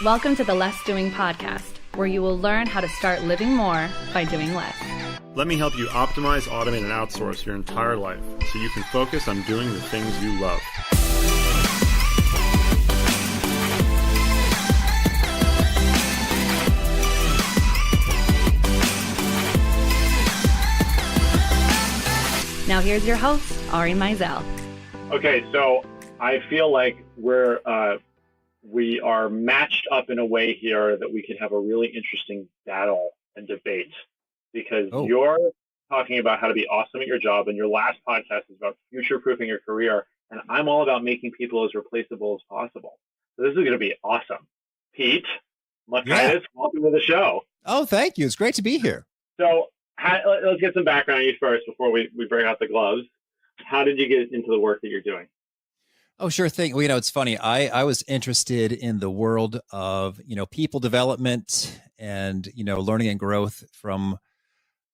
Welcome to the Less Doing Podcast, where you will learn how to start living more by doing less. Let me help you optimize, automate, and outsource your entire life so you can focus on doing the things you love. Now here's your host, Ari Meisel. Okay, so I feel like we are matched up in a way here that we could have a really interesting battle and debate, because you're talking about how to be awesome at your job, and your last podcast is about future-proofing your career, and I'm all about making people as replaceable as possible. So this is going to be awesome. Pete, Mockaitis, welcome to the show. Oh, thank you. It's great to be here. So let's get some background on you first before we bring out the gloves. How did you get into the work that you're doing? Oh, sure thing. Well, it's funny. I was interested in the world of, people development and, learning and growth from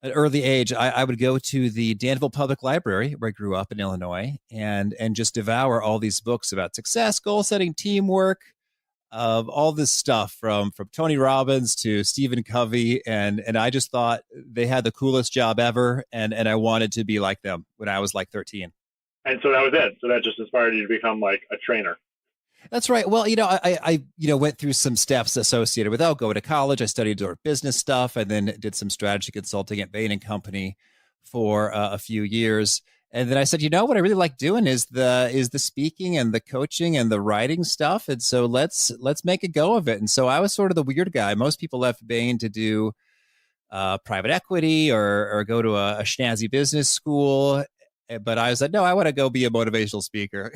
an early age. I would go to the Danville Public Library, where I grew up in Illinois, and just devour all these books about success, goal setting, teamwork, of all this stuff from Tony Robbins to Stephen Covey. And I just thought they had the coolest job ever. And I wanted to be like them when I was like 13. And so that was it. So that just inspired you to become like a trainer. That's right. Well, I went through some steps associated with going to college. I studied business stuff and then did some strategy consulting at Bain & Company for a few years. And then I said, what I really like doing is the speaking and the coaching and the writing stuff. And so let's make a go of it. And so I was sort of the weird guy. Most people left Bain to do private equity or go to a snazzy business school. But I was like, no, I want to go be a motivational speaker.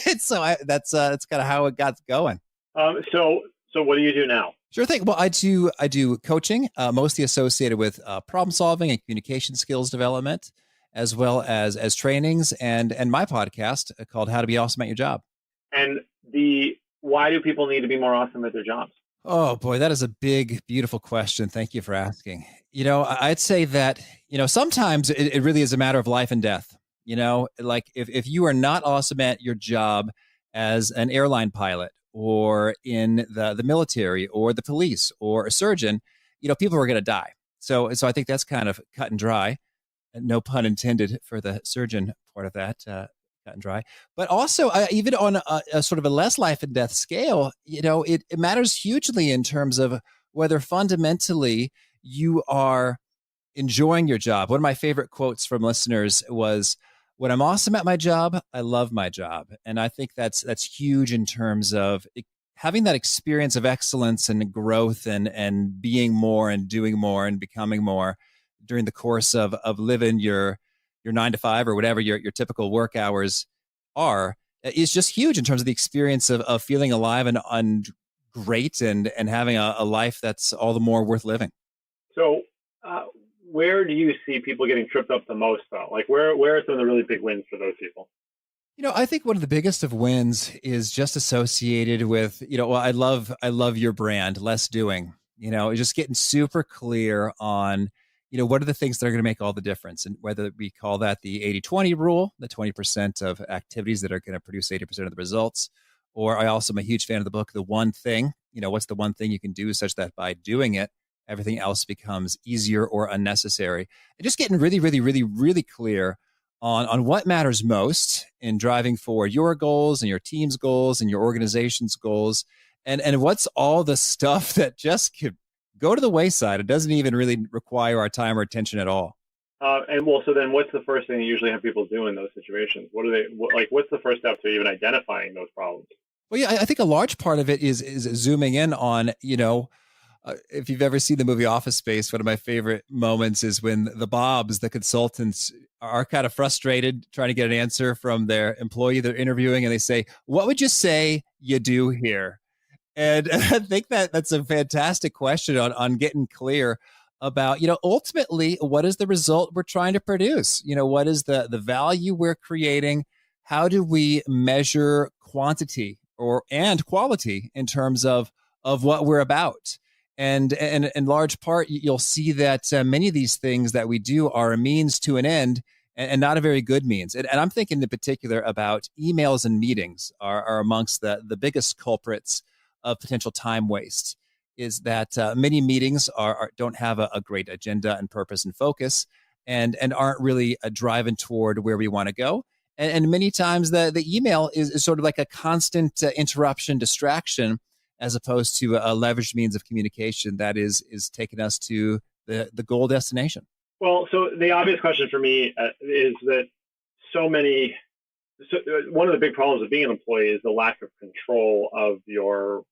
And so that's kind of how it got going. So what do you do now? Sure thing. Well, I do coaching, mostly associated with problem solving and communication skills development, as well as trainings and my podcast called How to Be Awesome at Your Job. And why do people need to be more awesome at their jobs? Oh boy, that is a big, beautiful question. Thank you for asking. I'd say that, sometimes it really is a matter of life and death. Like if you are not awesome at your job as an airline pilot or in the military or the police or a surgeon, people are going to die. So I think that's kind of cut and dry. No pun intended for the surgeon part of that, cut and dry. But also, even on a sort of a less life and death scale, it matters hugely in terms of whether fundamentally you are enjoying your job. One of my favorite quotes from listeners was, "When I'm awesome at my job, I love my job." And I think that's huge in terms of having that experience of excellence and growth and being more and doing more and becoming more during the course of living your 9 to 5 or whatever your typical work hours are, is just huge in terms of the experience of feeling alive and great and having a life that's all the more worth living. So where do you see people getting tripped up the most, though? Like where are some of the really big wins for those people? I think one of the biggest of wins is just associated with, I love your brand, Less Doing, just getting super clear on, what are the things that are going to make all the difference? And whether we call that the 80-20 rule, the 20% of activities that are going to produce 80% of the results. Or I also am a huge fan of the book, The One Thing. What's the one thing you can do such that by doing it, everything else becomes easier or unnecessary? And just getting really, really, really, really clear on what matters most in driving for your goals and your team's goals and your organization's goals. And what's all the stuff that just could go to the wayside. It doesn't even really require our time or attention at all. So then what's the first thing you usually have people do in those situations? What's the first step to even identifying those problems? Well, yeah, I think a large part of it is zooming in on, if you've ever seen the movie Office Space, one of my favorite moments is when the Bobs, the consultants, are kind of frustrated trying to get an answer from their employee they're interviewing, and they say, "What would you say you do here?" And I think that's a fantastic question on getting clear about, ultimately, what is the result we're trying to produce? What is the value we're creating? How do we measure quantity and quality in terms of what we're about? And in large part, you'll see that many of these things that we do are a means to an end and not a very good means. And I'm thinking in particular about emails and meetings are amongst the biggest culprits of potential time waste is that many meetings don't have a great agenda and purpose and focus, and aren't really driving toward where we want to go. And many times the email is sort of like a constant interruption, distraction, as opposed to a leveraged means of communication that is taking us to the goal destination. Well, so the obvious question for me is that one of the big problems of being an employee is the lack of control of your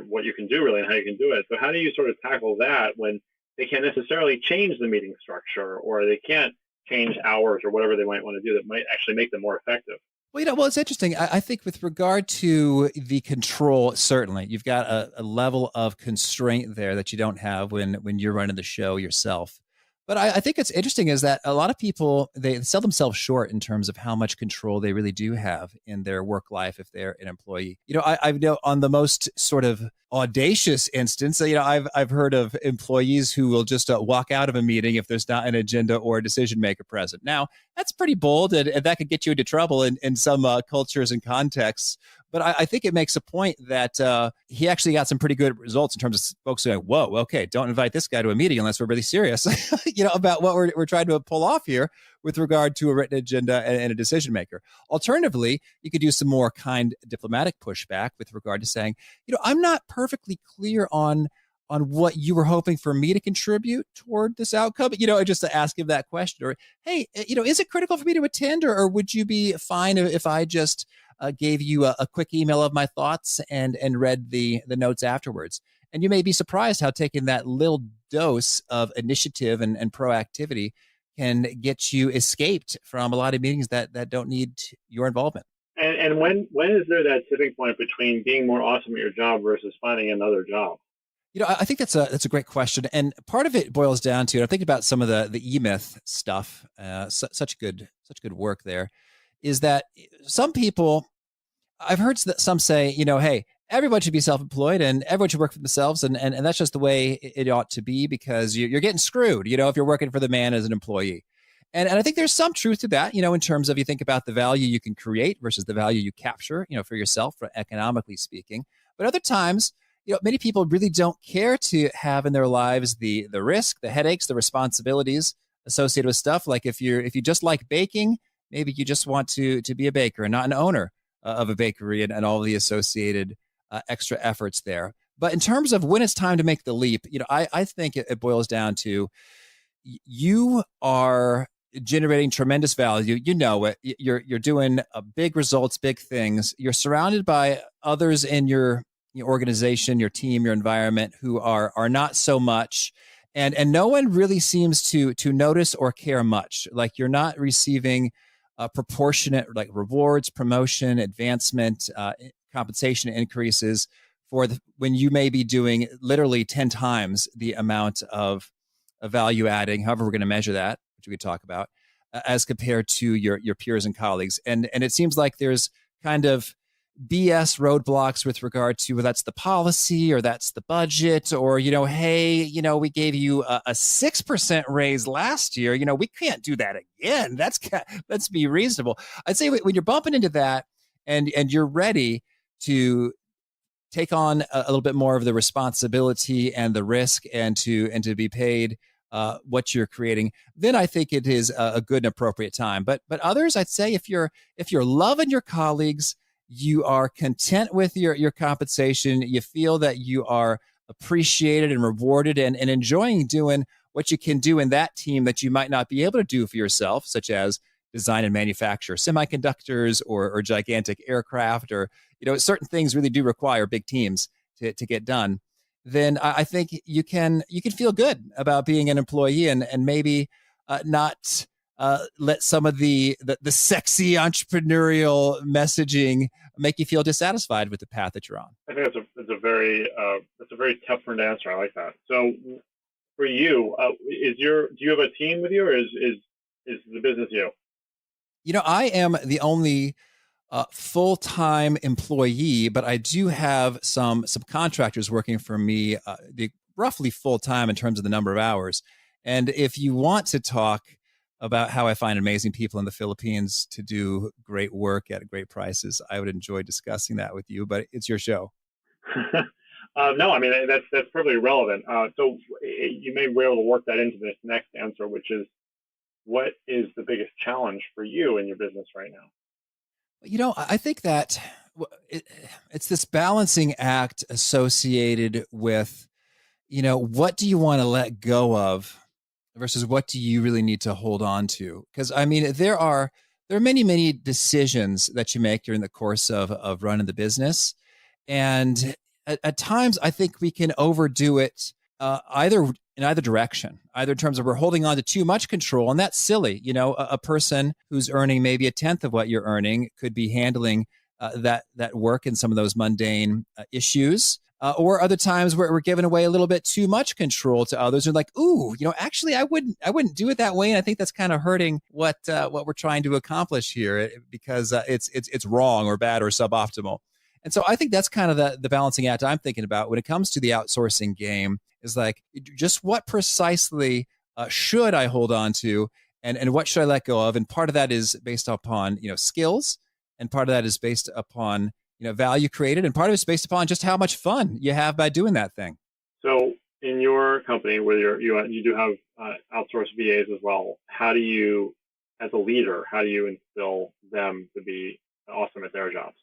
what you can do really and how you can do it. So how do you sort of tackle that when they can't necessarily change the meeting structure, or they can't change hours or whatever they might want to do that might actually make them more effective? Well, it's interesting. I think with regard to the control, certainly you've got a level of constraint there that you don't have when you're running the show yourself. But I think it's interesting is that a lot of people, they sell themselves short in terms of how much control they really do have in their work life if they're an employee. I know on the most sort of audacious instance, I've heard of employees who will just walk out of a meeting if there's not an agenda or a decision maker present. Now, that's pretty bold, and that could get you into trouble in some cultures and contexts. But I think it makes a point that he actually got some pretty good results in terms of folks going, whoa, okay, don't invite this guy to a meeting unless we're really serious, about what we're trying to pull off here with regard to a written agenda and a decision maker. Alternatively, you could do some more kind diplomatic pushback with regard to saying, I'm not perfectly clear on what you were hoping for me to contribute toward this outcome, just to ask him that question. Or, hey, is it critical for me to attend, or would you be fine if I just gave you a quick email of my thoughts and read the notes afterwards? And you may be surprised how taking that little dose of initiative and proactivity can get you escaped from a lot of meetings that don't need your involvement. And when is there that tipping point between being more awesome at your job versus finding another job? I think that's a great question, and part of it boils down to, and I'm thinking about some of the E-Myth stuff. Such good work there. Is that some people, I've heard some say, hey, everyone should be self-employed and everyone should work for themselves, and that's just the way it ought to be because you're getting screwed, if you're working for the man as an employee. And I think there's some truth to that, in terms of you think about the value you can create versus the value you capture, for yourself, economically speaking. But other times, many people really don't care to have in their lives the risk, the headaches, the responsibilities associated with stuff. Like if you just like baking, maybe you just want to be a baker and not an owner of a bakery and all the associated extra efforts there. But in terms of when it's time to make the leap, I think it boils down to you are generating tremendous value. You're doing big results, big things. You're surrounded by others in your organization, your team, your environment who are not so much. And no one really seems to notice or care much. Like you're not receiving proportionate like rewards, promotion, advancement, compensation increases when you may be doing literally 10 times the amount of value adding, however we're going to measure that, which we could talk about, as compared to your peers and colleagues. And it seems like there's kind of BS roadblocks with regard to whether that's the policy or that's the budget or, hey, we gave you a 6% raise last year. We can't do that again. Let's be reasonable. I'd say when you're bumping into that and you're ready to take on a little bit more of the responsibility and the risk and to be paid what you're creating, then I think it is a good and appropriate time. But others, I'd say if you're loving your colleagues, you are content with your compensation, you feel that you are appreciated and rewarded and enjoying doing what you can do in that team that you might not be able to do for yourself, such as design and manufacture semiconductors or gigantic aircraft, or certain things really do require big teams to get done, then I think you can feel good about being an employee and maybe not let some of the sexy entrepreneurial messaging make you feel dissatisfied with the path that you're on. I think that's a very tough one to answer. I like that. So for you, do you have a team with you, or is the business you? I am the only full-time employee, but I do have some contractors working for me, roughly full-time in terms of the number of hours. And if you want to talk about how I find amazing people in the Philippines to do great work at great prices, I would enjoy discussing that with you, but it's your show. No, I mean that's perfectly relevant. So you may be able to work that into this next answer, which is, what is the biggest challenge for you in your business right now? I think that it's this balancing act associated with, what do you want to let go of versus what do you really need to hold on to? Because I mean, there are many, many decisions that you make during the course of running the business. And at times, I think we can overdo it either in either direction, either in terms of we're holding on to too much control, and that's silly. A person who's earning maybe a tenth of what you're earning could be handling that work and some of those mundane issues. Or other times where we're giving away a little bit too much control to others, and like, ooh, actually, I wouldn't do it that way, and I think that's kind of hurting what we're trying to accomplish here because it's wrong or bad or suboptimal. And so I think that's kind of the balancing act I'm thinking about when it comes to the outsourcing game is like, just what precisely should I hold on to and what should I let go of? And part of that is based upon, skills, and part of that is based upon, value created, and part of it's based upon just how much fun you have by doing that thing. So in your company, where you do have outsourced VAs as well, how do you, as a leader, how do you instill them to be awesome at their jobs?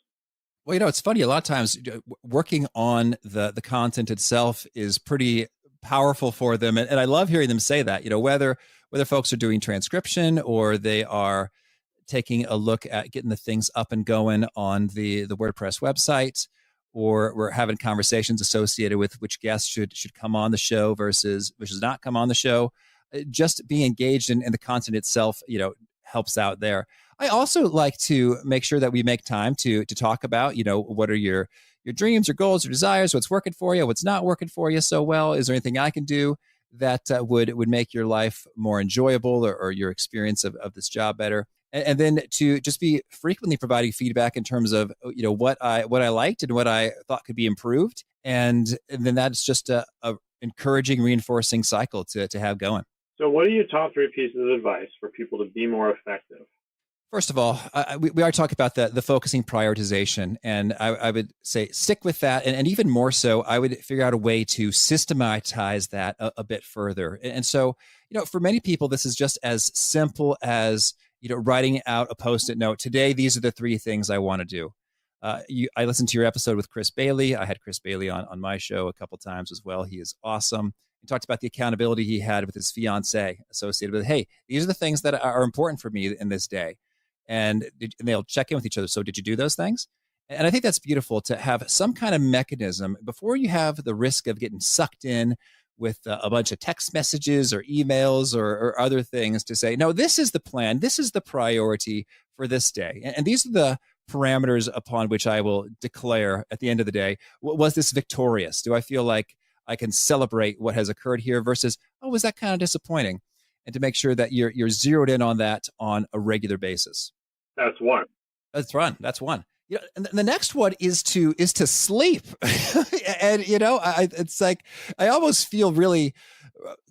Well, it's funny. A lot of times, working on the content itself is pretty powerful for them, and I love hearing them say that. Whether folks are doing transcription or they are taking a look at getting the things up and going on the WordPress website, or we're having conversations associated with which guests should come on the show versus not come on the show. Just being engaged in the content itself, helps out there. I also like to make sure that we make time to talk about, what are your dreams, your goals, your desires, what's working for you, what's not working for you so well. Is there anything I can do that would make your life more enjoyable or your experience of this job better? And then to just be frequently providing feedback in terms of, what I liked and what I thought could be improved. And then that's just a encouraging, reinforcing cycle to have going. So what are your top 3 pieces of advice for people to be more effective? First of all, we are talking about the focusing prioritization, and I would say stick with that, and even more so, I would figure out a way to systematize that a bit further. And so, for many people, this is just as simple as writing out a Post-it note. Today, these are the 3 things I want to do. I listened to your episode with Chris Bailey. I had Chris Bailey on my show a couple times as well. He is awesome. He talked about the accountability he had with his fiance associated with, hey, these are the things that are important for me in this day. And they'll check in with each other. So did you do those things? And I think that's beautiful to have some kind of mechanism before you have the risk of getting sucked in with a bunch of text messages or emails or other things to say, no, this is the plan. This is the priority for this day. And these are the parameters upon which I will declare at the end of the day, was this victorious? Do I feel like I can celebrate what has occurred here versus, oh, was that kind of disappointing? And to make sure that you're zeroed in on that on a regular basis. That's one. That's one. And the next one is to sleep. And it's like I almost feel really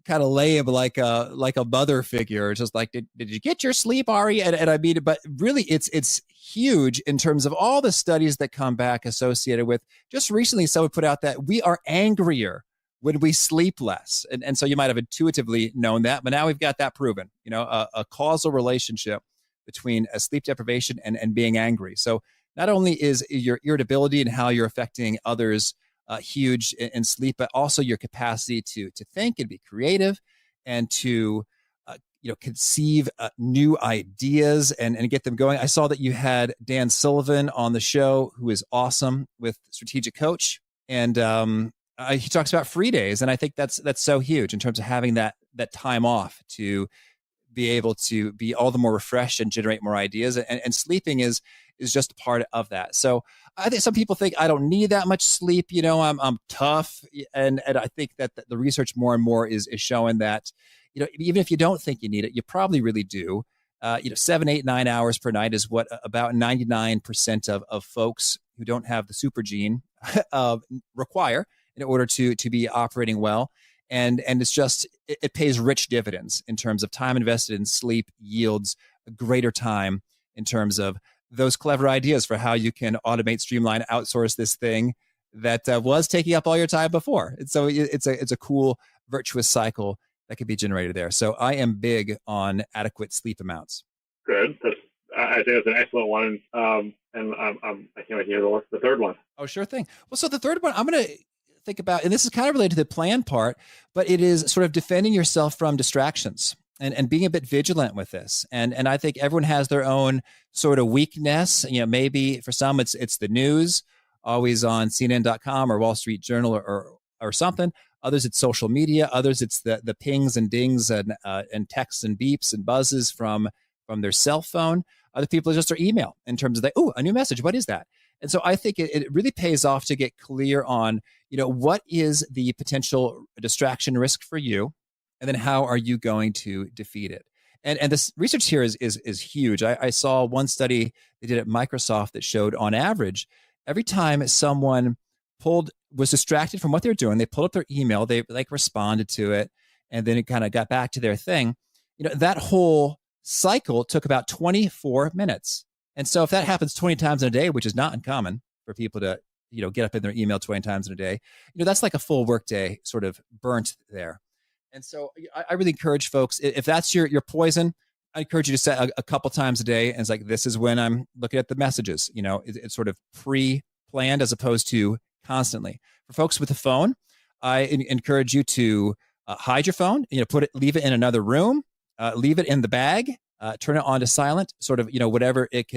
kind of lame, like a mother figure. Just like, did you get your sleep, Ari? And I mean, but really, it's huge in terms of all the studies that come back associated with. Just recently, someone put out that we are angrier when we sleep less, and so you might have intuitively known that, but now we've got that proven. A causal relationship between a sleep deprivation and being angry. So not only is your irritability and how you're affecting others huge in sleep, but also your capacity to think and be creative and to conceive new ideas and get them going. I saw that you had Dan Sullivan on the show, who is awesome with Strategic Coach, and he talks about free days, and I think that's so huge in terms of having that time off to be able to be all the more refreshed and generate more ideas. And sleeping is just a part of that. So I think some people think I don't need that much sleep. I'm tough. And I think that the research more and more is showing that, even if you don't think you need it, you probably really do. 7, 8, 9 hours per night is what about 99% of folks who don't have the super gene require in order to be operating well. And it's just, it pays rich dividends in terms of time invested in sleep yields a greater time in terms of those clever ideas for how you can automate, streamline, outsource this thing that was taking up all your time before. And so it's a cool virtuous cycle that could be generated there. So I am big on adequate sleep amounts. Good. I think that's an excellent one. And I can't wait to hear the third one. Oh, sure thing. Well, so the third one I'm going to think about, and this is kind of related to the plan part, but it is sort of defending yourself from distractions and being a bit vigilant with this. And I think everyone has their own sort of weakness. Maybe for some it's the news, always on CNN.com or Wall Street Journal or something. Others it's social media. Others it's the pings and dings and texts and beeps and buzzes from their cell phone. Other people just their email in terms of a new message. What is that? And so I think it really pays off to get clear on, what is the potential distraction risk for you, and then how are you going to defeat it? And this research here is huge. I saw one study they did at Microsoft that showed on average, every time someone was distracted from what they're doing, they pulled up their email, they responded to it, and then it kind of got back to their thing. That whole cycle took about 24 minutes. And so if that happens 20 times in a day, which is not uncommon for people to, get up in their email 20 times in a day, that's like a full workday sort of burnt there. And so I really encourage folks, if that's your poison, I encourage you to set a couple times a day. And it's like, this is when I'm looking at the messages, it's sort of pre-planned as opposed to constantly. For folks with the phone, I encourage you to hide your phone, leave it in another room, leave it in the bag, turn it on to silent, sort of, whatever it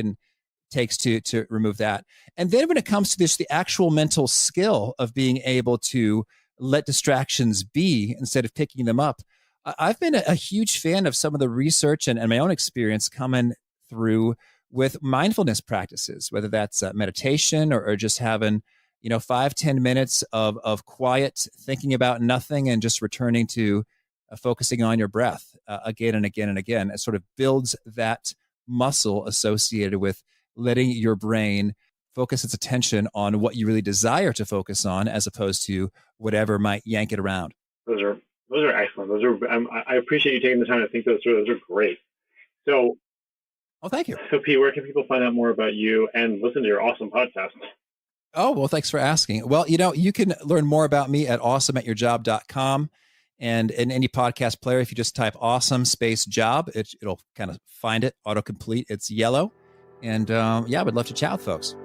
takes to remove that. And then when it comes to the actual mental skill of being able to let distractions be instead of picking them up, I've been a huge fan of some of the research and my own experience coming through with mindfulness practices, whether that's meditation or just having 5-10 minutes of quiet thinking about nothing and just returning to focusing on your breath again and again and again. It sort of builds that muscle associated with letting your brain focus its attention on what you really desire to focus on, as opposed to whatever might yank it around. Those are excellent. I appreciate you taking the time to think those through. Those are great. So, thank you. So, Pete, where can people find out more about you and listen to your awesome podcast? Oh, well, thanks for asking. Well, you can learn more about me at awesomeatyourjob.com. And in any podcast player, if you just type awesome space job, it'll kind of find it, autocomplete. It's yellow. And I would love to chat with folks.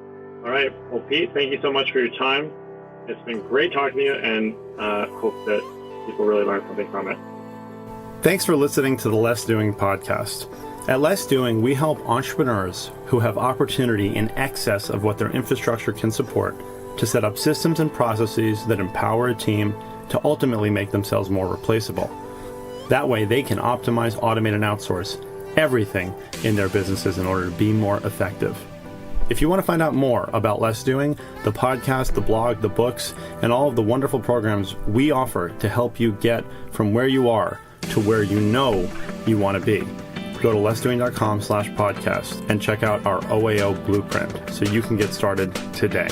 All right. Well, Pete, thank you so much for your time. It's been great talking to you, and hope that people really learn something from it. Thanks for listening to the Less Doing podcast. At Less Doing, we help entrepreneurs who have opportunity in excess of what their infrastructure can support to set up systems and processes that empower a team to ultimately make themselves more replaceable. That way they can optimize, automate, and outsource everything in their businesses in order to be more effective. If you want to find out more about Less Doing, the podcast, the blog, the books, and all of the wonderful programs we offer to help you get from where you are to where you know you want to be, go to lessdoing.com/podcast and check out our OAO blueprint so you can get started today.